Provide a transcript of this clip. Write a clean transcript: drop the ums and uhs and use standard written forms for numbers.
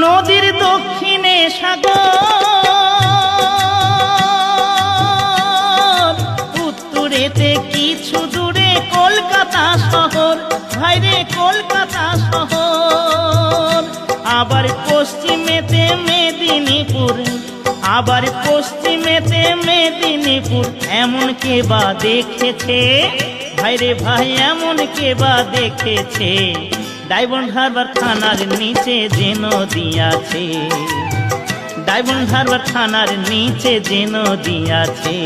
নদীর দক্ষিণে সাগর, উত্তরেতে কিছু দূরে কলকাতা শহর, ভাইরে কলকাতা শহর। আবার পশ্চিমেতে মেদিনীপুর, আবার পশ্চিমেতে মেদিনীপুর, এমন কে বা দেখেছে ভাইরে ভাই, এমন কে বা দেখেছে। ডায়মন্ড হারবার থানার নিচে যে নদী আছে, ডায়মন্ড হারবার থানার নিচে যে নদী আছে।